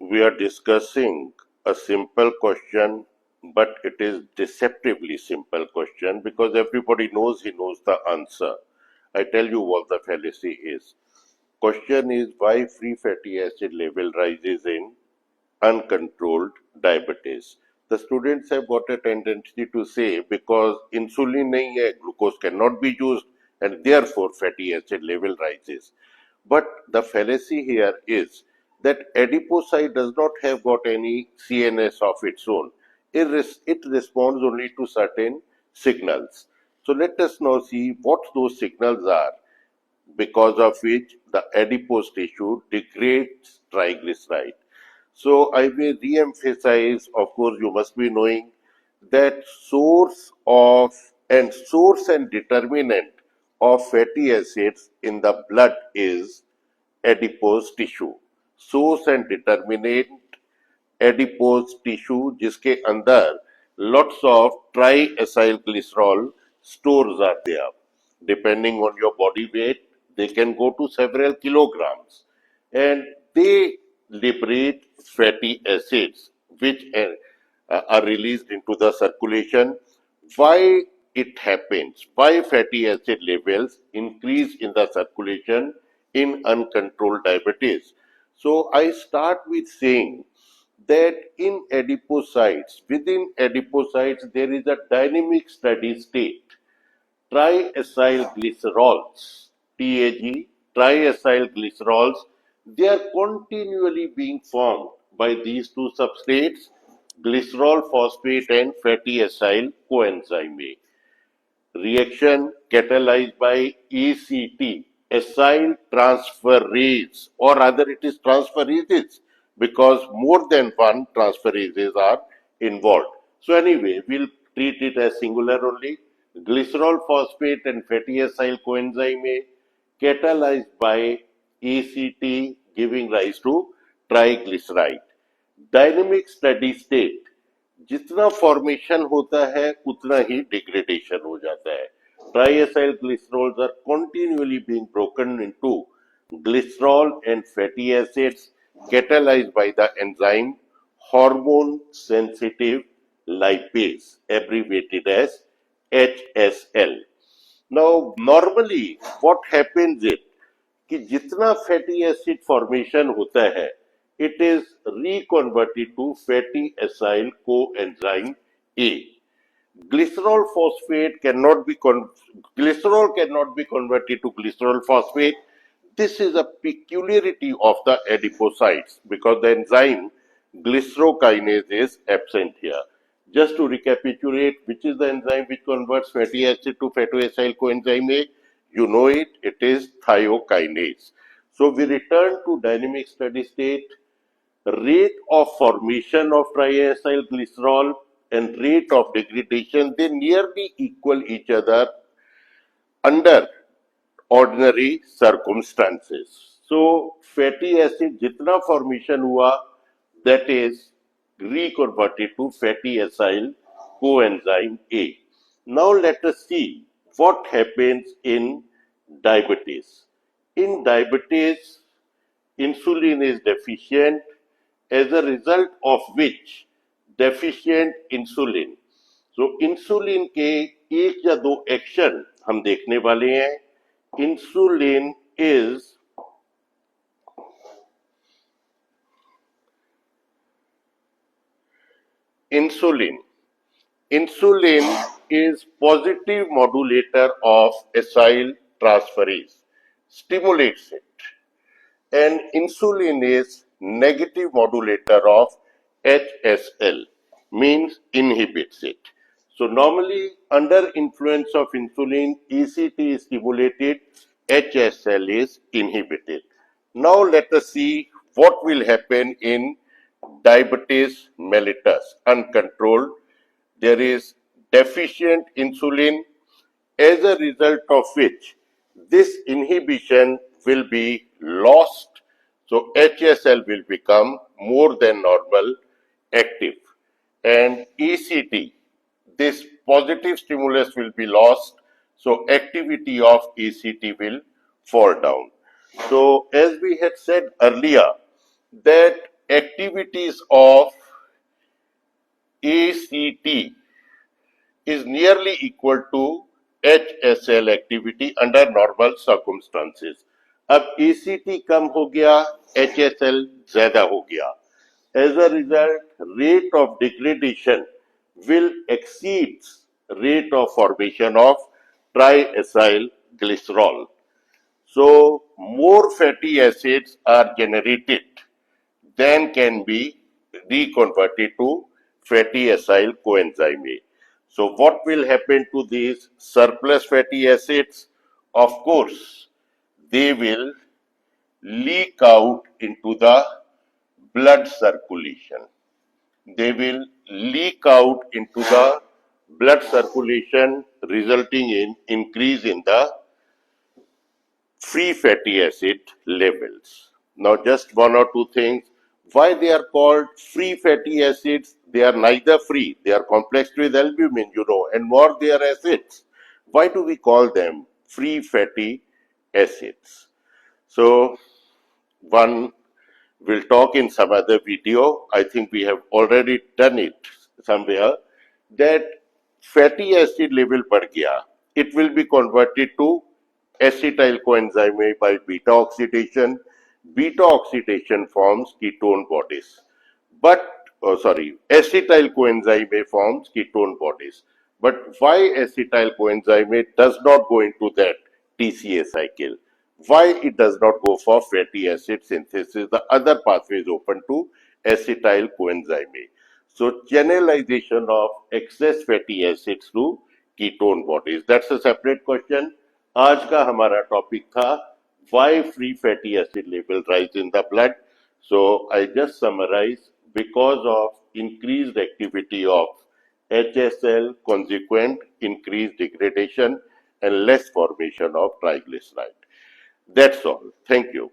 we are discussing a simple question, but it is deceptively simple question because everybody knows he knows the answer. I tell you what the fallacy is. Question is why free fatty acid level rises in uncontrolled diabetes. The students have got a tendency to say because insulin nahi hai, glucose cannot be used and therefore fatty acid level rises. But the fallacy here is that adipocyte does not have got any CNS of its own. It responds only to certain signals. So let us now see what those signals are because of which the adipose tissue degrades triglyceride. So I will re-emphasize, of course, you must be knowing that source and determinant of fatty acids in the blood is adipose tissue. Source and determinant adipose tissue जिसके अंदर lots of triacylglycerol stores are there. Depending on your body weight, they can go to several kilograms and they liberate fatty acids which are released into the circulation. Why it happens? Why fatty acid levels increase in the circulation in uncontrolled diabetes? So I start with saying that in adipocytes, within adipocytes, there is a dynamic steady state. Triacylglycerols, TAG, triacylglycerols, they are continually being formed by these two substrates, glycerol phosphate and fatty acyl coenzyme A. Reaction catalyzed by ACT, acyl transferase, or rather it is transferases because more than one transferases are involved. So anyway, we'll treat it as singular only. Glycerol phosphate and fatty acyl coenzyme A catalyzed by ACT giving rise to triglyceride. Dynamic steady state जितना formation होता है उतना ही degradation हो जाता है. Triacyl glycerols are continually being broken into glycerol and fatty acids catalyzed by the enzyme hormone sensitive lipase abbreviated as HSL. Now normally what happens is कि जितना fatty acid formation होता है it is reconverted to fatty acyl coenzyme A. Glycerol phosphate cannot be glycerol cannot be converted to glycerol phosphate. This is a peculiarity of the adipocytes because the enzyme glycerokinase is absent here. Just to recapitulate, which is the enzyme which converts fatty acid to fatty acyl coenzyme A? You know it, it is thiokinase. So we return to dynamic steady state. Rate of formation of triacylglycerol and rate of degradation, they nearly equal each other under ordinary circumstances. So fatty acid jitna formation hua, that is reconverted to fatty acyl coenzyme A. Now let us see what happens in diabetes. In diabetes, insulin is deficient, as a result of which deficient insulin. So insulin के एक या दो action हम देखने वाले हैं. Insulin is positive modulator of acyl transferase, stimulates it, and insulin is negative modulator of HSL, means inhibits it. So normally under influence of insulin, ECT is stimulated, HSL is inhibited. Now let us see what will happen in diabetes mellitus, uncontrolled. There is deficient insulin, as a result of which this inhibition will be lost. So HSL will become more than normal active, and ECT, this positive stimulus will be lost. So activity of ECT will fall down. So as we had said earlier that activities of ACT is nearly equal to HSL activity under normal circumstances. अब ACT कम हो गया, HSL ज्यादा हो गया. As a result, rate of degradation will exceed rate of formation of triacyl glycerol. So, more fatty acids are generated than can be reconverted to fatty acyl coenzyme A. So, what will happen to these surplus fatty acids? Of course, they will leak out into the blood circulation. They will leak out into the blood circulation, resulting in increase in the free fatty acid levels. Now, just one or two things. Why they are called free fatty acids? They are neither free. They are complexed with albumin, and more they are acids. Why do we call them free fatty acids? So, one will talk in some other video. I think we have already done it somewhere, that fatty acid level बढ़ गया. It will be converted to acetyl coenzyme A by beta oxidation. Beta oxidation forms ketone bodies. But, acetyl coenzyme A forms ketone bodies. But why acetyl coenzyme A does not go into that TCA cycle? Why it does not go for fatty acid synthesis? The other pathway is open to acetyl coenzyme A. So, channelization of excess fatty acids to ketone bodies. That's a separate question. आज का हमारा topic था why free fatty acid level rise in the blood. So I just summarize, because of increased activity of HSL, consequent increased degradation and less formation of triglyceride. That's all. Thank you.